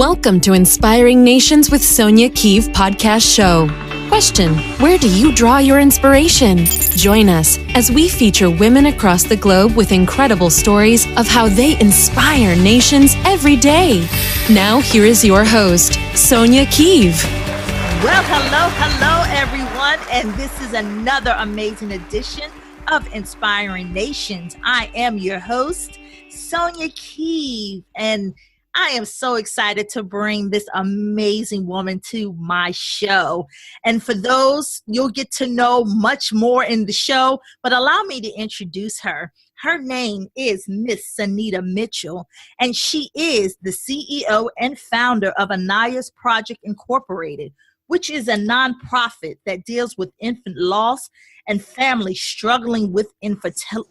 Welcome to Inspiring Nations with Sonja Keeve podcast show. Question: where do you draw your inspiration? Join us as we feature women across the globe with incredible stories of how they inspire nations every day. Now, here is your host, Sonja Keeve. Well, hello, everyone, and this is another amazing edition of Inspiring Nations. I am your host, Sonja Keeve, and I am so excited to bring this amazing woman to my show. And for those, you'll get to know much more in the show, but allow me to introduce her. Her name is Miss Sanita Mitchell, and she is the CEO and founder of Anaya's Project Incorporated, which is a nonprofit that deals with infant loss and families struggling with infertility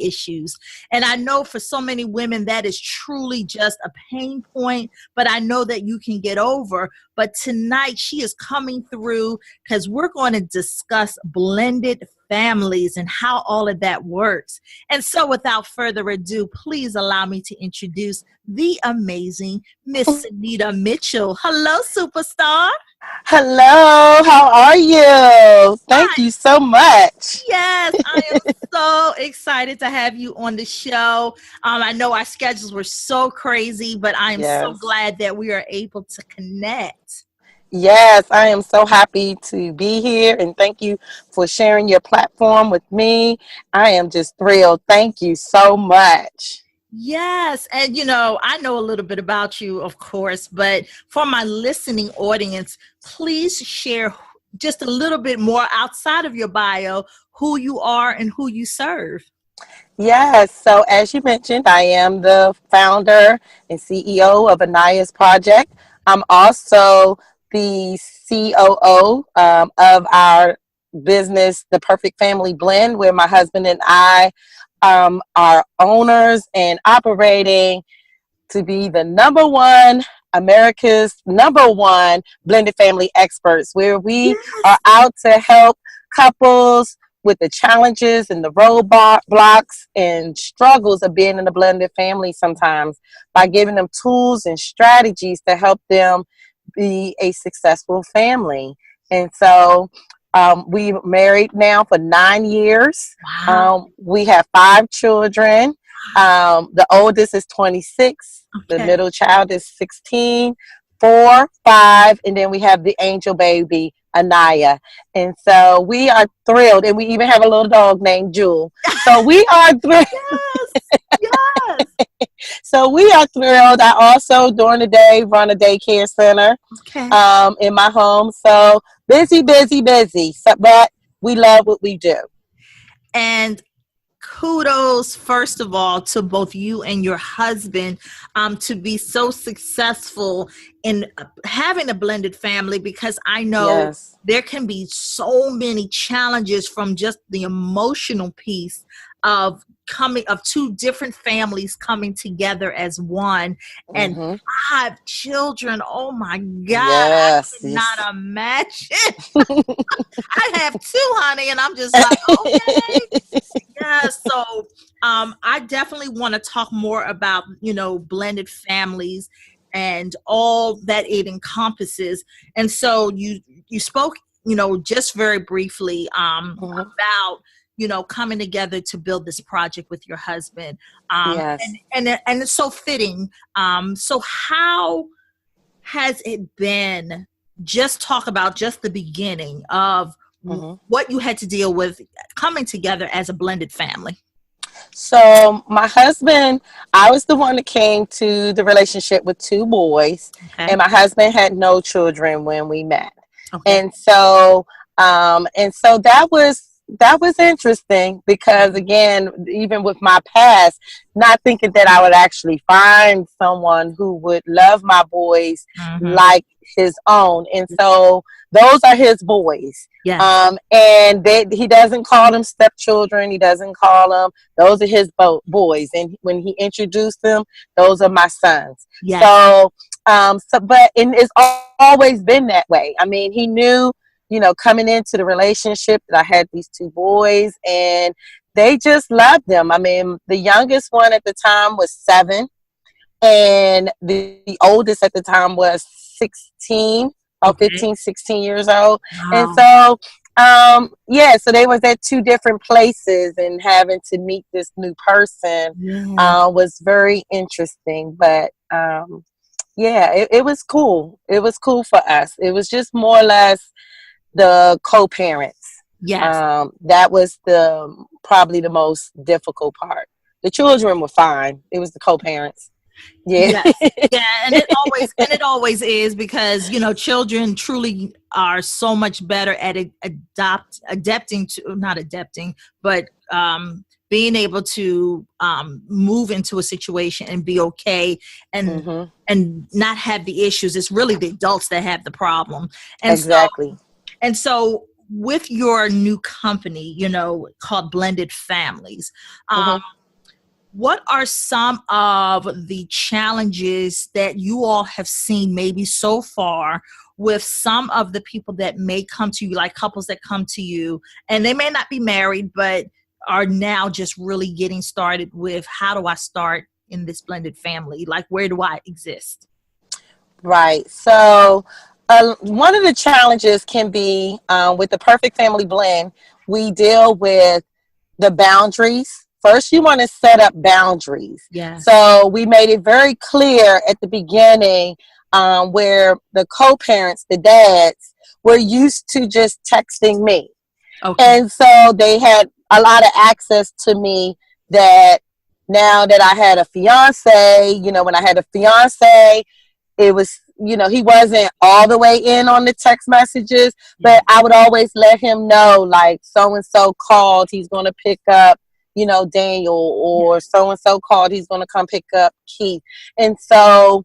issues. And I know for so many women that is truly just a pain point, but I know that you can get over. But tonight she is coming through because we're going to discuss blended families and how all of that works. And so without further ado, please allow me to introduce the amazing Miss Sanita Mitchell. Hello, superstar. Hello, how are you? Thank you so much. Yes, I am so excited to have you on the show. I know our schedules were so crazy, but I am so glad that we are able to connect. Yes, I am so happy to be here, and thank you for sharing your platform with me. I am just thrilled. Thank you so much. Yes. And, I know a little bit about you, of course, but for my listening audience, please share just a little bit more outside of your bio, who you are and who you serve. Yes. So as you mentioned, I am the founder and CEO of Anaya's Project. I'm also the COO of our business, The Perfect Family Blend, where my husband and I are owners and operating to be the America's number one blended family experts, where we are out to help couples with the challenges and the roadblocks and struggles of being in a blended family sometimes, by giving them tools and strategies to help them be a successful family. And so we've married now for 9 years. Wow. We have 5 children. The oldest is 26. Okay. The middle child is 16, 4, 5, and then we have the angel baby, Anaya. And so we are thrilled. And we even have a little dog named Jewel. So we are thrilled. Yes. So we are thrilled. I also, during the day, run a daycare center in my home. So busy. But we love what we do. And kudos, first of all, to both you and your husband to be so successful in having a blended family, because I know there can be so many challenges from just the emotional piece of two different families coming together as one, and 5 children. Oh my God, I could not imagine. I have 2, honey, and I'm just like, okay. Yeah, so I definitely want to talk more about, blended families and all that it encompasses. And so you spoke, just very briefly about, coming together to build this project with your husband. And it's so fitting. So how has it been? Just talk about just the beginning of what you had to deal with coming together as a blended family. So my husband, I was the one that came to the relationship with 2 boys, and my husband had no children when we met. And so that was interesting, because again, even with my past, not thinking that I would actually find someone who would love my boys like his own. And so those are his boys. And he doesn't call them stepchildren. He doesn't call them, those are his boys. And when he introduced them, those are my sons. But it's always been that way. I mean, he knew, coming into the relationship, that I had these 2 boys, and they just loved them. I mean, the youngest one at the time was 7. and the oldest at the time was 16, about Okay. 15, 16 years old. And Wow. so, yeah, so they was at two different places, and having to meet this new person Yeah. was very interesting. But yeah, it was cool. It was cool for us. It was just more or less the co-parents. Yes. That was the probably the most difficult part. The children were fine. It was the co-parents. Yeah. Yes. Yeah, and it always is, because children truly are so much better at adapting to, not adapting, but being able to move into a situation and be okay, and Hmm. and not have the issues. It's really the adults that have the problem. And so Exactly. and so with your new company, called Blended Families, um, Hmm. what are some of the challenges that you all have seen maybe so far with some of the people that may come to you, like couples that come to you, and they may not be married, but are now just really getting started with, how do I start in this blended family? Like, where do I exist? Right. So, one of the challenges can be with the perfect family blend, we deal with the boundaries. First, you want to set up boundaries. Yes. So, we made it very clear at the beginning where the co parents, the dads, were used to just texting me. Okay. And so they had a lot of access to me that now that I had a fiance, when I had a fiance, it was, he wasn't all the way in on the text messages, Yeah. but I would always let him know, like, so and so called, he's going to pick up, Daniel, Yeah. or so and so called, he's going to come pick up Keith. And so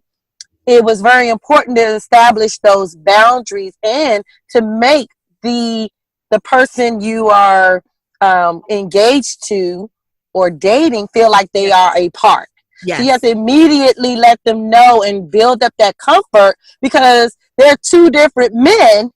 it was very important to establish those boundaries and to make the the person you are engaged to or dating feel like they Yeah. are a part. So you have Yes. to immediately let them know and build up that comfort, because there are two different men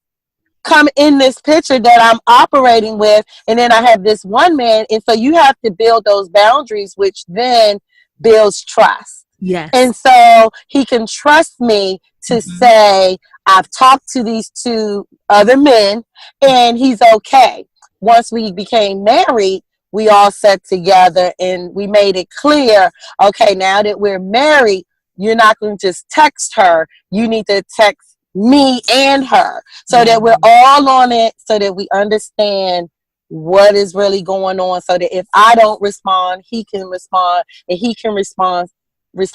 come in this picture that I'm operating with, and then I have this one man, and so you have to build those boundaries, which then builds trust. Yes. And so he can trust me to Hmm. say, I've talked to these two other men and he's okay. Once we became married, we all sat together and we made it clear, okay, now that we're married, you're not going to just text her. You need to text me and her, so Yeah. that we're all on it, so that we understand what is really going on, so that if I don't respond, he can respond, and he can respond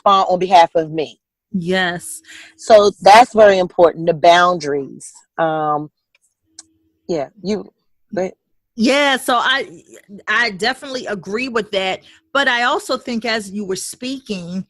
on behalf of me. Yes. So that's very important. The boundaries. Yeah, you. But Yeah, so I definitely agree with that, but I also think, as you were speaking,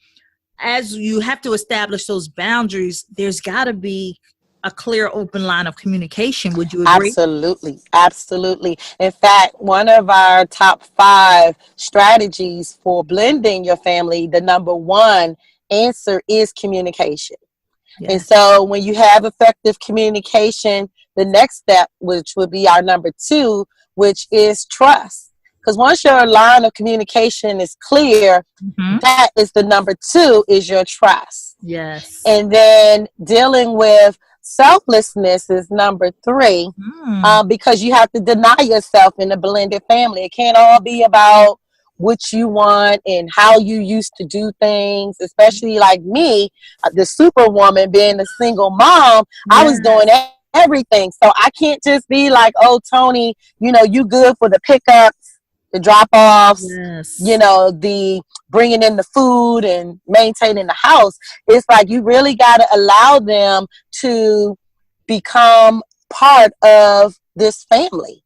as you have to establish those boundaries, there's got to be a clear, open line of communication. Would you agree? absolutely, absolutely. In fact, one of our top 5 strategies for blending your family, the number one answer is communication. And Yes. so when you have effective communication, the next step, which would be our number 2, which is trust. Because once your line of communication is clear, Hmm. that is the number 2, is your trust. Yes. And then dealing with selflessness is number 3, Mm. because you have to deny yourself in a blended family. It can't all be about what you want and how you used to do things, especially like me, the superwoman, being a single mom. I was doing Yes. everything. So I can't just be like, oh, Tony, you good for the pickups, the drop offs, Yes. the bringing in the food and maintaining the house. It's like you really got to allow them to become part of this family,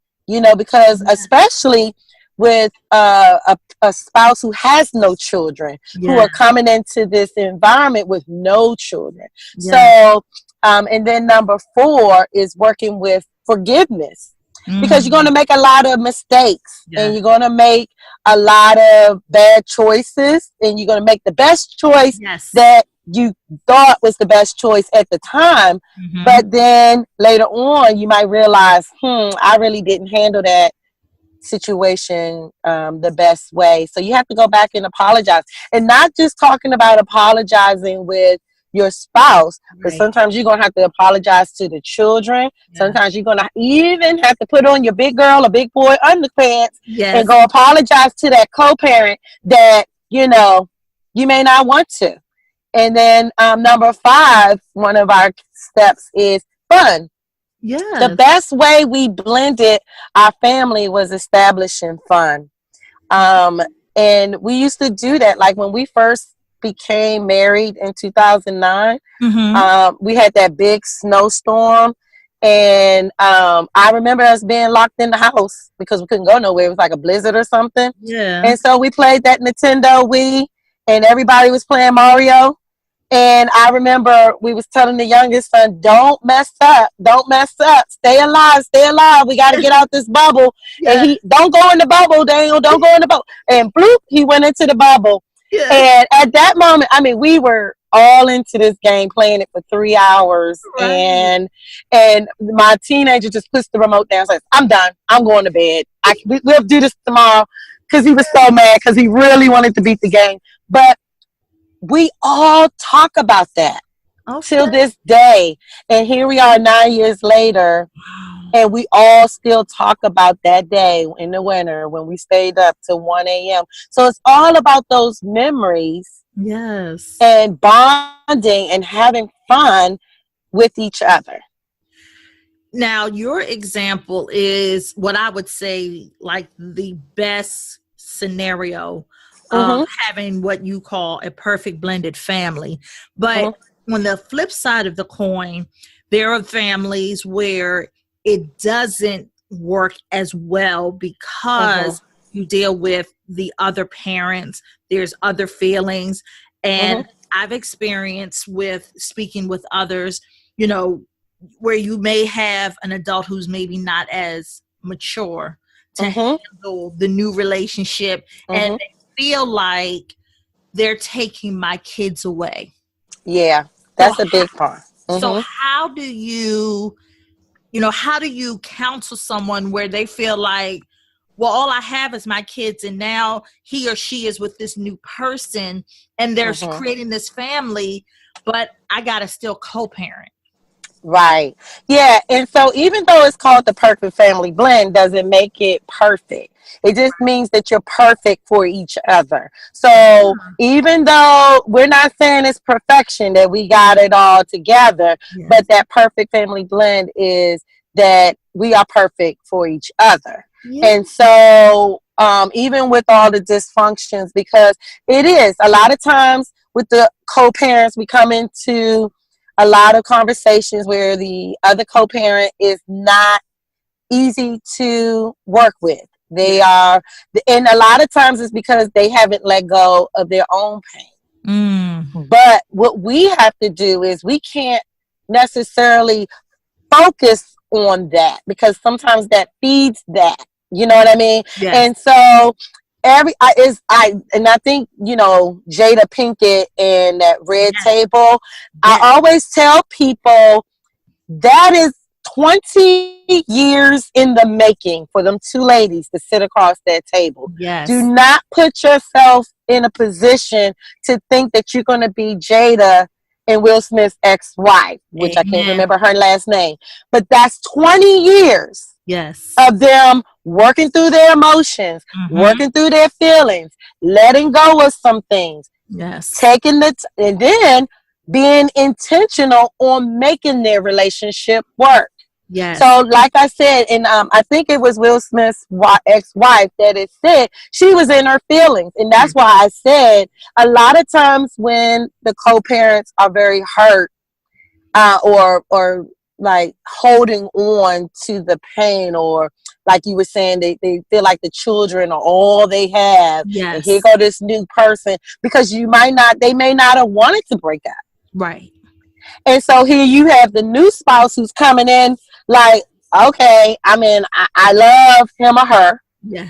because Yeah. especially with a spouse who has no children, who Yeah. are coming into this environment with no children. Yeah. So, and then number 4 is working with forgiveness, because you're going Mm. to make a lot of mistakes and Yeah. you're going to make a lot of bad choices, and you're going to make the best choice Yes. that you thought was the best choice at the time. Hmm. But then later on, you might realize, I really didn't handle that situation the best way. So you have to go back and apologize, and not just talking about apologizing with your spouse, but Right. sometimes you're going to have to apologize to the children. Yeah. Sometimes you're going to even have to put on your big girl or big boy underpants Yes. and go apologize to that co-parent that, you know, you may not want to. And then number 5, one of our steps is fun. Yes. The best way we blended our family was establishing fun. And we used to do that. Like when we first became married in 2009, we had that big snowstorm. And I remember us being locked in the house because we couldn't go nowhere. It was like a blizzard or something. Yeah. And so we played that Nintendo Wii, and everybody was playing Mario. And I remember we was telling the youngest son, don't mess up, stay alive, we got to get out this bubble. Yeah. And he, don't go in the bubble, Daniel, don't go in the bubble. And bloop, he went into the bubble. Yeah. And at that moment, I mean, we were all into this game, playing it for 3 hours. Right. And my teenager just puts the remote down and says, I'm done, I'm going to bed. We'll do this tomorrow, because he was so mad because he really wanted to beat the game. But we all talk about that till this day. And here we are 9 years later, and we all still talk about that day in the winter when we stayed up till 1 a.m. So it's all about those memories. Yes. And bonding and having fun with each other. Now, your example is what I would say like the best scenario. Having what you call a perfect blended family. But on the flip side of the coin, there are families where it doesn't work as well because you deal with the other parents, there's other feelings. And I've experienced with speaking with others, you know, where you may have an adult who's maybe not as mature to handle the new relationship, and feel like they're taking my kids away. Yeah, that's a big part. So how do you counsel someone where they feel like, well, all I have is my kids, and now he or she is with this new person, and they're creating this family, but I got to still co-parent. Right. Yeah. And so even though it's called the perfect family blend, doesn't make it perfect. It just means that you're perfect for each other. So even though we're not saying it's perfection, that we got it all together, but that perfect family blend is that we are perfect for each other. And so even with all the dysfunctions, because it is a lot of times with the co-parents, we come into a lot of conversations where the other co-parent is not easy to work with. They are, and a lot of times it's because they haven't let go of their own pain. But what we have to do is we can't necessarily focus on that, because sometimes that feeds that. You know what I mean? And so I think, you know, Jada Pinkett and that red table, I always tell people that is 20 years in the making for them two ladies to sit across that table. Do not put yourself in a position to think that you're going to be Jada and Will Smith's ex-wife, which I can't remember her last name, but that's 20 years of them working through their emotions, working through their feelings, letting go of some things, taking and then being intentional on making their relationship work. So like I said, and I think it was Will Smith's ex-wife that it said she was in her feelings. And that's why I said a lot of times when the co-parents are very hurt or like holding on to the pain, or like you were saying, they feel like the children are all they have. And here go this new person, because they may not have wanted to break up. Right. And so here you have the new spouse who's coming in like, okay, I mean, I love him or her.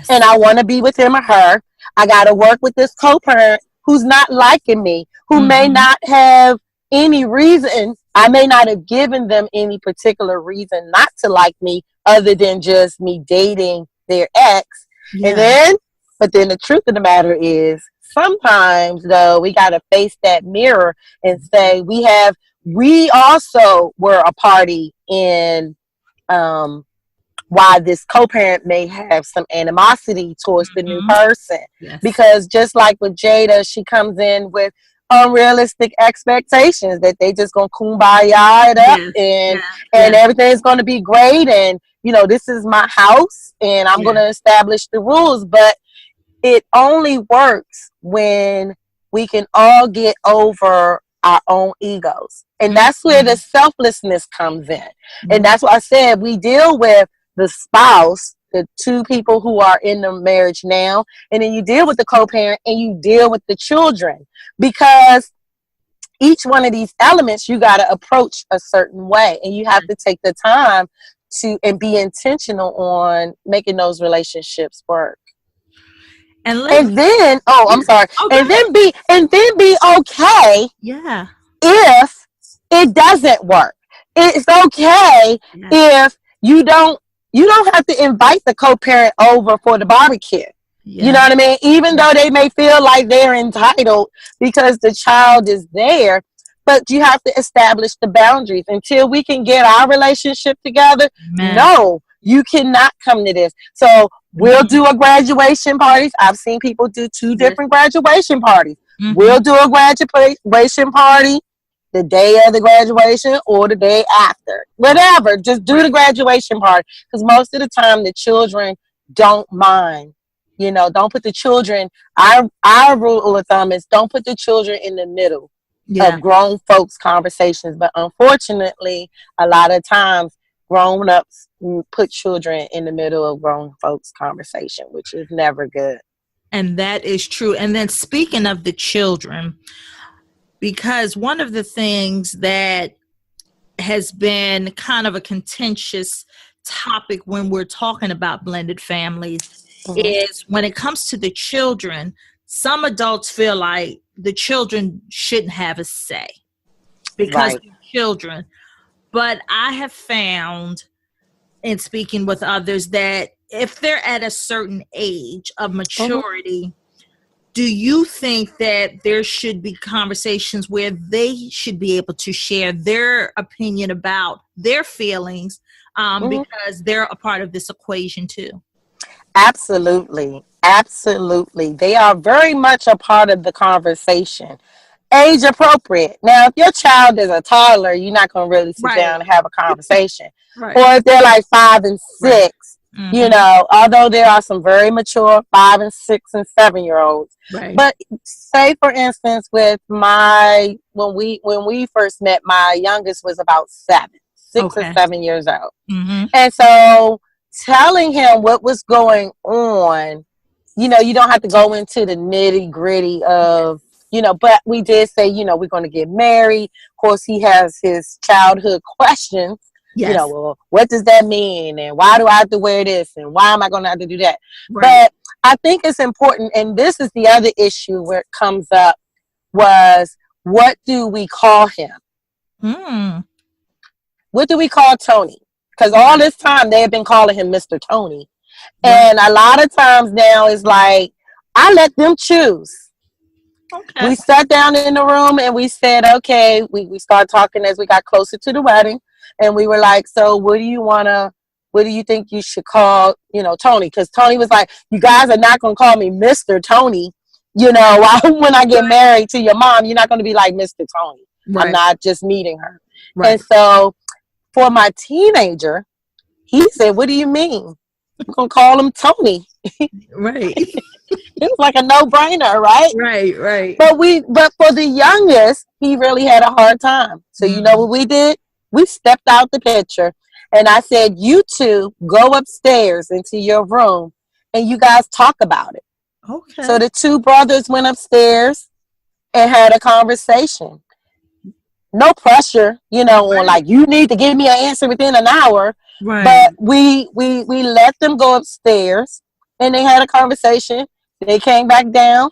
And I want to be with him or her. I got to work with this co-parent who's not liking me, who may not have any reason. I may not have given them any particular reason not to like me other than just me dating their ex. And Yeah. then, but then the truth of the matter is, sometimes though, we got to face that mirror and say we also were a party in why this co-parent may have some animosity towards the new Mm-hmm. person. Yes. Because just like with Jada, she comes in with unrealistic expectations that they just gonna kumbaya it up, Yes. and Yeah. and Yeah. everything's gonna be great, and this is my house and I'm Yeah. gonna establish the rules. But it only works when we can all get over our own egos. And that's where the Mm-hmm. selflessness comes in. And Mm-hmm. that's why I said we deal with the spouse, the two people who are in the marriage now, and then you deal with the co-parent and you deal with the children. Because each one of these elements you got to approach a certain way, and you have to take the time to and be intentional on making those relationships work. And let me. And then, oh, Yeah. I'm sorry. Oh, go And ahead. then be okay Yeah. if it doesn't work. It's okay Yeah. if you don't have to invite the co-parent over for the barbecue. You know Yeah. what I mean? Even Yeah. though they may feel like they're entitled because the child is there, but you have to establish the boundaries until we can get our relationship together. Man. No, you cannot come to this. So we'll Mm-hmm. do a graduation parties. I've seen people do two Yes. different graduation parties. Mm-hmm. We'll do a graduation party the day of the graduation or the day after. Whatever. Just do the Right. graduation party. Because most of the time the children don't mind. Don't put the children, our rule of thumb is don't put the children in the middle Yeah. of grown folks' conversations. But unfortunately, a lot of times grown ups put children in the middle of grown folks' conversation, which is never good. And that is true. And then speaking of the children, because one of the things that has been kind of a contentious topic when we're talking about blended families Mm-hmm. is when it comes to the children, some adults feel like the children shouldn't have a say because Right. they're children. But I have found in speaking with others that if they're at a certain age of Mm-hmm. maturity, do you think that there should be conversations where they should be able to share their opinion about their feelings Mm-hmm. because they're a part of this equation too? Absolutely. Absolutely. They are very much a part of the conversation. Age appropriate. Now, if your child is a toddler, you're not going to really sit Right, down and have a conversation. Or right, if they're like 5 and 6, right. Mm-hmm. although there are some very mature 5 and 6 and 7-year-olds. Right. But say, for instance, with when we first met, my youngest was about 6 or Okay. 7 years old. Mm-hmm. And so telling him what was going on, you don't have to go into the nitty gritty of, but we did say, we're going to get married. Of course, he has his childhood questions, Yes. well, what does that mean? And why do I have to wear this? And why am I going to have to do that? Right. But I think it's important. And this is the other issue where it comes up was, what do we call him? Mm. What do we call Tony? Because all this time they have been calling him Mr. Tony. Right. And a lot of times now it's like, I let them choose. Okay. We sat down in the room and we said, okay, we started talking as we got closer to the wedding. And we were like, so what do you think you should call, Tony? Because Tony was like, you guys are not going to call me Mr. Tony. When I get married to your mom, you're not going to be like Mr. Tony. I'm Right. not just meeting her. Right. And so for my teenager, he said, what do you mean? I'm going to call him Tony. Right. It was like a no-brainer, right? Right. Right. But for the youngest, he really had a hard time. So you know what we did? We stepped out the picture and I said, you two go upstairs into your room and you guys talk about it. Okay. So the two brothers went upstairs and had a conversation. No pressure, on like, you need to give me an answer within an hour. Right. But we let them go upstairs and they had a conversation. They came back down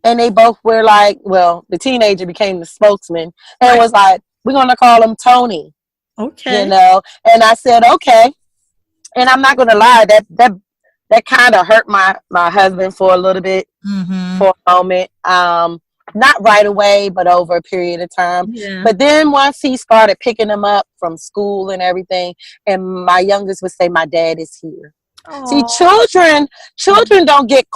and they both were like, well, the teenager became the spokesman and was like, we're going to call him Tony. Okay. And I said, okay. And I'm not going to lie, that kind of hurt my husband for a little bit, for a moment. Not right away, but over a period of time. Yeah. But then once he started picking them up from school and everything, and my youngest would say, "My dad is here." See, children don't get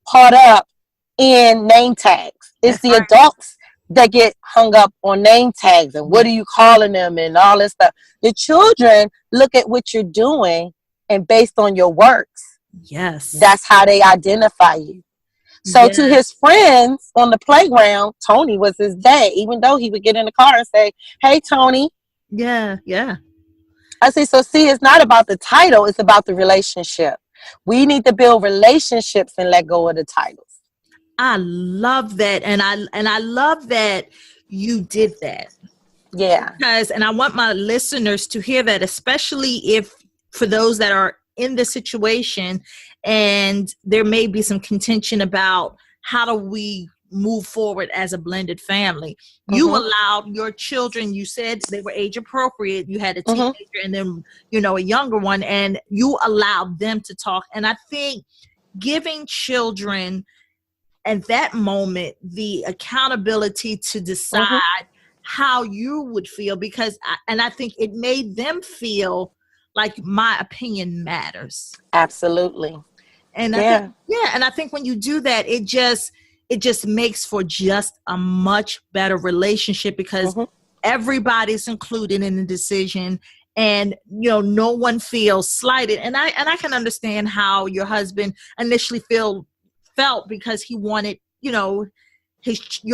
caught up in name tags. It's That's the right. adults that get hung up on name tags and what are you calling them and all this stuff. The children look at what you're doing, and based on your works, Yes. that's how they identify you. So to his friends on the playground, Tony was his dad, even though he would get in the car and say, "Hey, Tony." Yeah. I say, so see, it's not about the title, it's about the relationship. We need to build relationships and let go of the titles. I love that. And I love that you did that. Yeah. Because, and I want my listeners to hear that, especially if for those that are in this situation and there may be some contention about how do we move forward as a blended family. You allowed your children, you said they were age appropriate. You had a teenager and then, a younger one, and you allowed them to talk. And I think giving children at that moment the accountability to decide how you would feel, because I think it made them feel like my opinion matters. Absolutely. And I think when you do that, it just makes for just a much better relationship, because everybody's included in the decision, and no one feels slighted. And I can understand how your husband initially felt, because he wanted your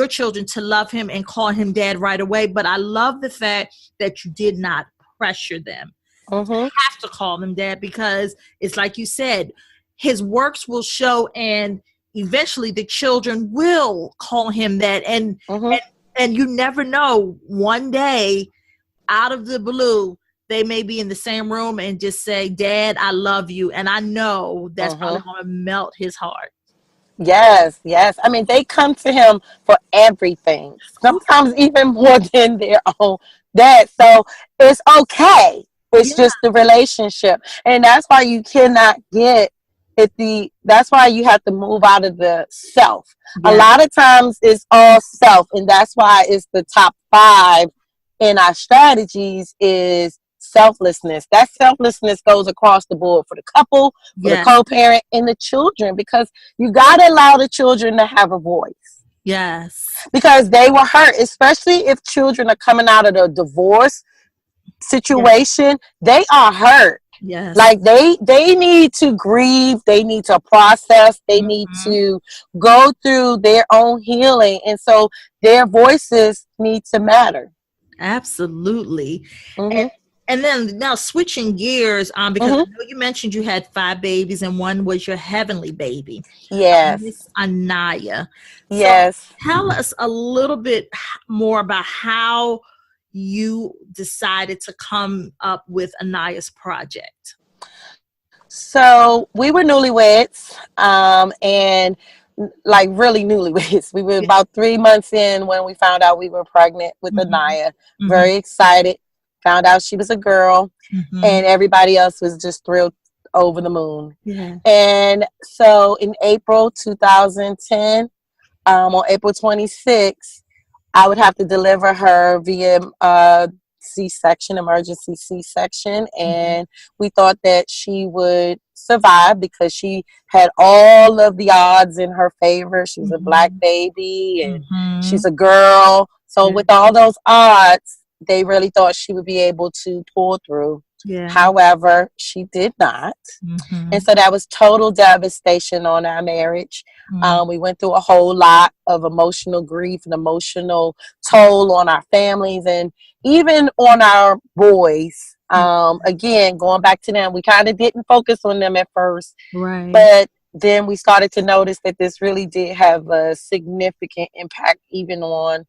children to love him and call him dad right away. But I love the fact that you did not pressure them to have to call them dad, because it's like you said, his works will show, and eventually the children will call him that. And you never know, one day out of the blue they may be in the same room and just say, "Dad, I love you." And I know that's probably going to melt his heart. Yes. I mean, they come to him for everything, sometimes even more than their own dad. So it's okay. It's just the relationship. And that's why you cannot get that's why you have to move out of the self. A lot of times it's all self. And that's why it's the top 5 in our strategies is selflessness. That selflessness goes across the board for the couple, for the co-parent, and the children, because you got to allow the children to have a voice. Yes. Because they were hurt, especially if children are coming out of the divorce situation. They are hurt. Yes. Like they need to grieve, they need to process, they need to go through their own healing, and so their voices need to matter. Absolutely. And then now switching gears, because I know you mentioned you had 5 babies and one was your heavenly baby. Yes. Miss Anaya. Yes. So tell us a little bit more about how you decided to come up with Anaya's project. So we were newlyweds, and like really newlyweds. We were about 3 months in when we found out we were pregnant with Anaya. Very excited. Found out she was a girl, and everybody else was just thrilled over the moon. And so in April 2010, on April 26th, I would have to deliver her via C-section, emergency C-section, and we thought that she would survive because she had all of the odds in her favor. She was a Black baby, and she's a girl. So with all those odds, they really thought she would be able to pull through. However, she did not. And so that was total devastation on our marriage. We went through a whole lot of emotional grief and emotional toll on our families and even on our boys. Again, going back to them, we kind of didn't focus on them at first. But then we started to notice that this really did have a significant impact even on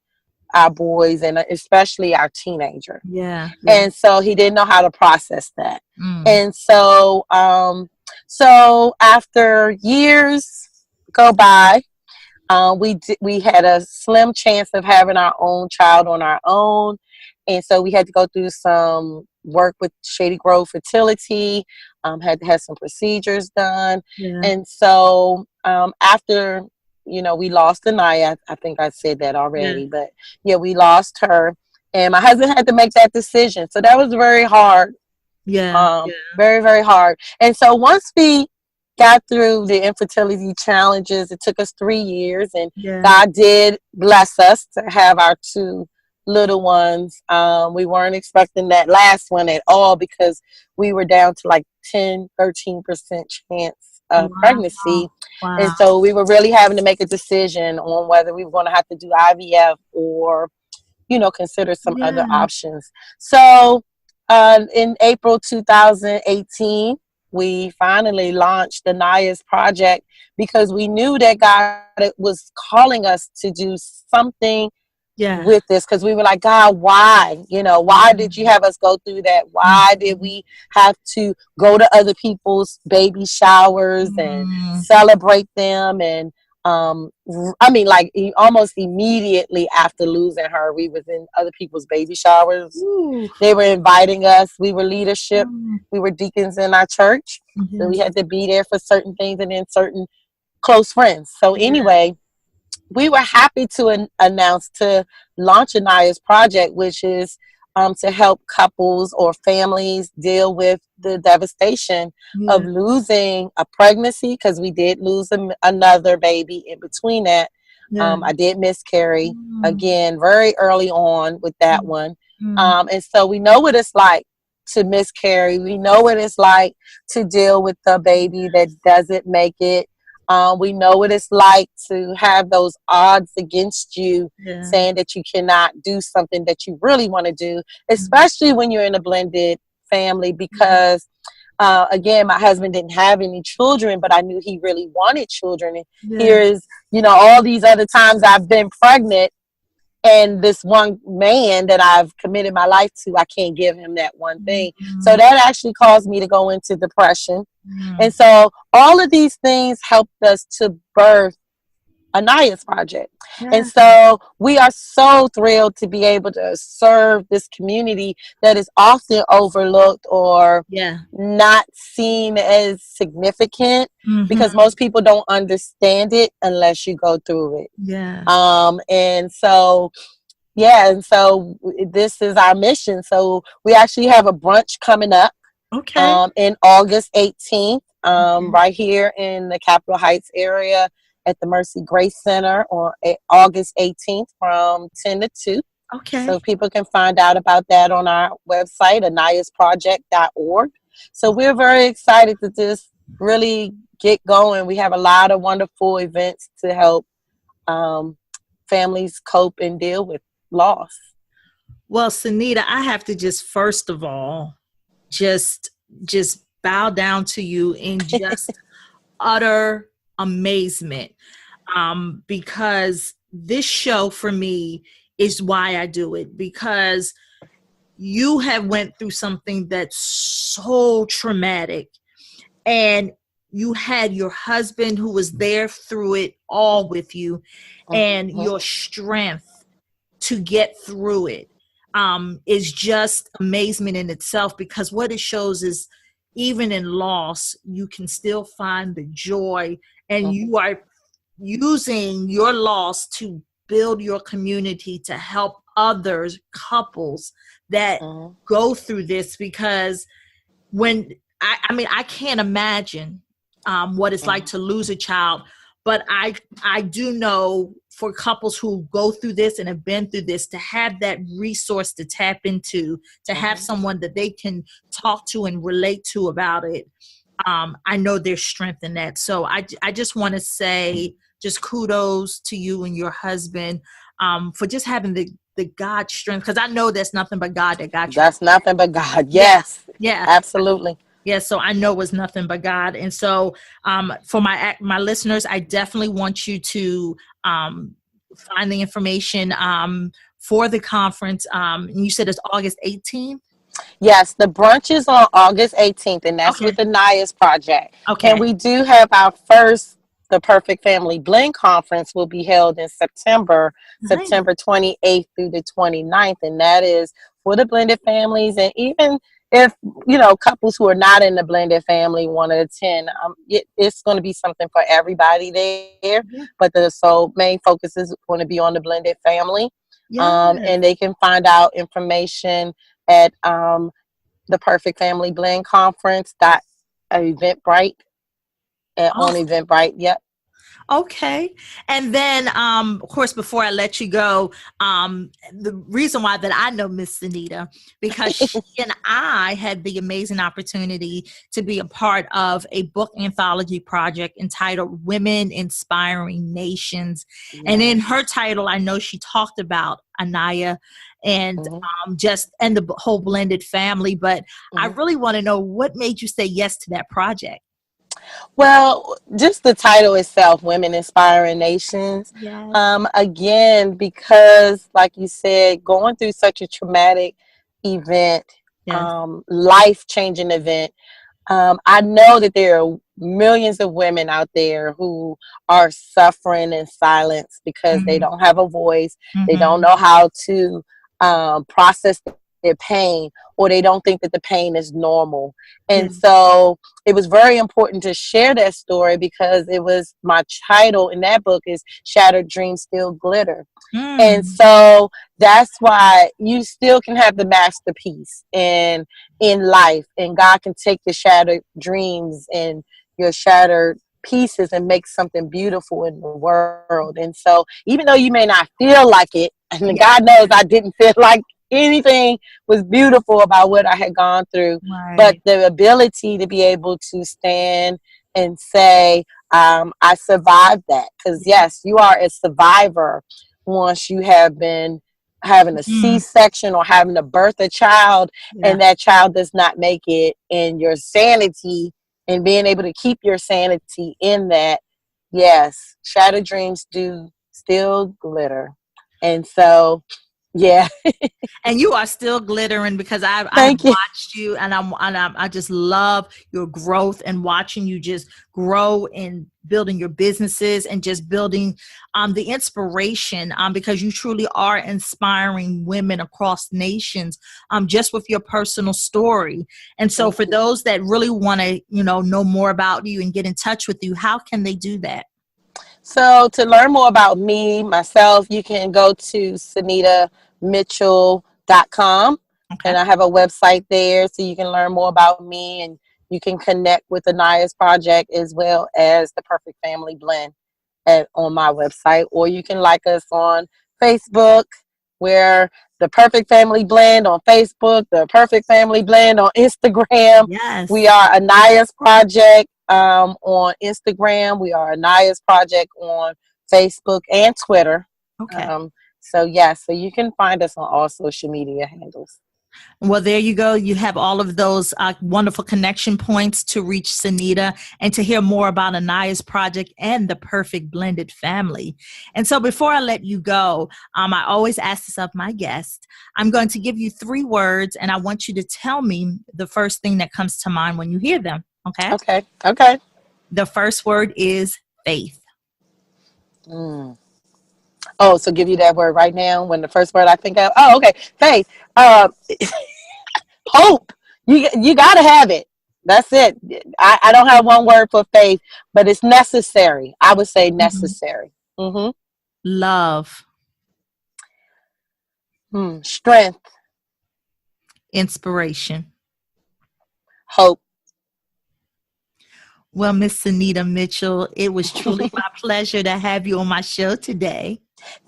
our boys and especially our teenager. And so he didn't know how to process that. And so so after years go by, we had a slim chance of having our own child on our own. And so we had to go through some work with Shady Grove Fertility. had some procedures done. Yeah. And so after, we lost Anaya. I think I said that Yeah. already, but yeah, we lost her. And my husband had to make that decision. So that was very hard. Yeah. Very, very hard. And so once we got through the infertility challenges, it took us 3 years, and Yeah. God did bless us to have our two little ones. We weren't expecting that last one at all because we were down to like 10-13% chance of Wow. pregnancy. And Wow. so we were really having to make a decision on whether we were going to have to do IVF or consider some other Yeah. options. So in April 2018, we finally launched the Naya's project because we knew that God was calling us to do something Yeah. with this, because we were like, God, why? Why did you have us go through that? Why did Mhm. we have to go to other people's baby showers and Mm. celebrate them? And I mean, like almost immediately after losing her, we was in other people's baby showers. Ooh. They were inviting us. We were leadership. Mm. We were deacons in our church. So we Yes. had to be there for certain things, and then certain close friends. So Yeah. anyway, we were happy to announce to launch Anaya's project, which is to help couples or families deal with the devastation Yeah. of losing a pregnancy, because we did lose another baby in between that. Yeah. I did miscarry Mm. again very early on with that Mm. one. Mm. And so we know what it's like to miscarry. We know what it's like to deal with the baby that doesn't make it. We know what it's like to have those odds against you, Yeah. saying that you cannot do something that you really want to do, Mm. especially when you're in a blended family. Because, again, my husband didn't have any children, but I knew he really wanted children. And Yeah. here is, all these other times I've been pregnant, and this one man that I've committed my life to, I can't give him that one thing. So Mm. that actually caused me to go into depression. Mm. And so all of these things helped us to birth Anaya's project. And Yeah. so we are so thrilled to be able to serve this community that is often overlooked or Yeah. not seen as significant, Mhm. because most people don't understand it unless you go through it. Yeah. And so yeah, and so this is our mission. So we actually have a brunch coming up Okay. in August 18th, Okay. right here in the Capitol Heights area at the Mercy Grace Center on August 18th from 10 to 2. Okay. So people can find out about that on our website, anayasproject.org. So we're very excited to just really get going. We have a lot of wonderful events to help families cope and deal with loss. Well, Sanita, I have to just first of all just just bow down to you in just utter amazement, because this show for me is why I do it, because you have went through something that's so traumatic, and you had your husband who was there through it all with you, and Mhm. your strength to get through it is just amazement in itself, because what it shows is even in loss, you can still find the joy, and Mhm. you are using your loss to build your community to help others, couples that Mhm. go through this. Because when I mean, I can't imagine what it's like Mhm. to lose a child, but I do know for couples who go through this and have been through this, to have that resource to tap into, to have Mhm. someone that they can talk to and relate to about it. I know there's strength in that. So I just want to say just kudos to you and your husband for just having the God strength, because I know there's nothing but God that got you. That's nothing but God. Yeah, Yes, yeah. absolutely. Yeah, so I know it's nothing but God. And so for my listeners, I definitely want you to find the information for the conference. And you said it's August 18th? Yes, the brunch is on August 18th, and that's Okay. with the Naya's Project. And Okay. we do have our first, the Perfect Family Blend Conference will be held in September, Nice. September 28th through the 29th. And that is for the blended families. And even if couples who are not in the blended family want to attend, it's going to be something for everybody there. Yeah. But the main focus is going to be on the blended family. Yes. And they can find out information at the Perfect Family Blend Conference .eventbrite on Oh, Eventbrite. Yep. okay. And then, of course, before I let you go, the reason why that I know Miss Sanita, because she and I had the amazing opportunity to be a part of a book anthology project entitled Women Inspiring Nations. And in Yes. her title, I know she talked about Anaya and Mhm. and the whole blended family. But I Mhm. really want to know what made you say yes to that project. Well, just the title itself, Women Inspiring Nations. Yes. Again, because like you said, going through such a traumatic event, Yes. life-changing event, I know that there are millions of women out there who are suffering in silence because they Mhm. don't have a voice. They don't Mhm. know how to process their pain, or they don't think that the pain is normal. Yeah. And so it was very important to share that story, because it was my title in that book is Shattered Dreams Still Glitter. And Mm. so that's why you still can have the masterpiece in life, and God can take your shattered dreams and your shattered pieces and make something beautiful in the world. And so even though you may not feel like it, and Yeah. God knows I didn't feel like anything was beautiful about what I had gone through, but Right. the ability to be able to stand and say, I survived that. Because Yeah. yes, you are a survivor once you have been having a Mm. C-section or having to birth a child, Yeah. and that child does not make it, and your sanity and being able to keep your sanity in that. Yes, shattered dreams do still glitter. And so, yeah. And you are still glittering, because I have Thank you. watched you, and I just love your growth and watching you just grow in building your businesses and just building the inspiration, because you truly are inspiring women across nations, just with your personal story. And so Thank for you. those that really want to know more about you and get in touch with you, how can they do that? So to learn more about me, myself, you can go to sanitamitchell.com, Okay. and I have a website there so you can learn more about me, and you can connect with Anaya's project as well as the Perfect Family Blend on my website, or you can like us on Facebook, where the Perfect Family Blend on Facebook, the Perfect Family Blend on Instagram. We Yes. are Anaya's Project on Instagram. We are Anaya's Project on Facebook and Twitter. Okay. So you can find us on all social media handles. Well, there you go. You have all of those wonderful connection points to reach Sanita and to hear more about Anaya's project and the Perfect Blended Family. And so before I let you go, I always ask this of my guests. I'm going to give you 3 words, and I want you to tell me the first thing that comes to mind when you hear them. Okay? Okay. Okay. The first word is faith. Mm. Oh, so give you that word right now when the first word I think of. Oh, okay. Faith. Uh, Hope. You got to have it. That's it. I don't have one word for faith, but it's necessary. I would say Mhm. necessary. Mm-hmm. Love, Strength. inspiration. Hope. Well, Miss Sanita Mitchell, it was truly my pleasure to have you on my show today.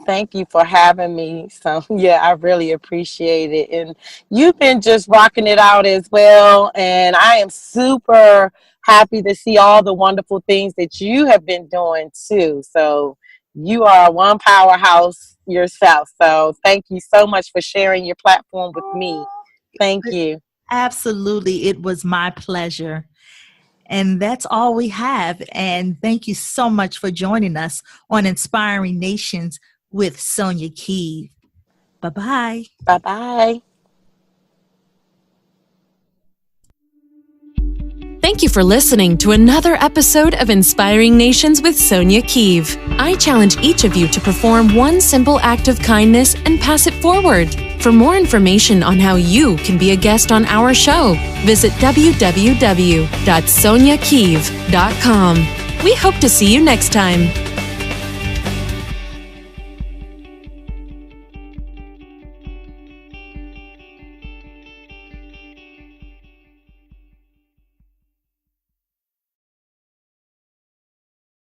Thank you for having me. So, yeah, I really appreciate it. And you've been just rocking it out as well. And I am super happy to see all the wonderful things that you have been doing too. So, you are one powerhouse yourself. So, thank you so much for sharing your platform with me. Thank you. Absolutely. It was my pleasure. And that's all we have. And thank you so much for joining us on Inspiring Nations with Sonja Keeve. Bye-bye. Bye bye. Thank you for listening to another episode of Inspiring Nations with Sonja Keeve. I challenge each of you to perform one simple act of kindness and pass it forward. For more information on how you can be a guest on our show, visit www.sonjakeeve.com. We hope to see you next time.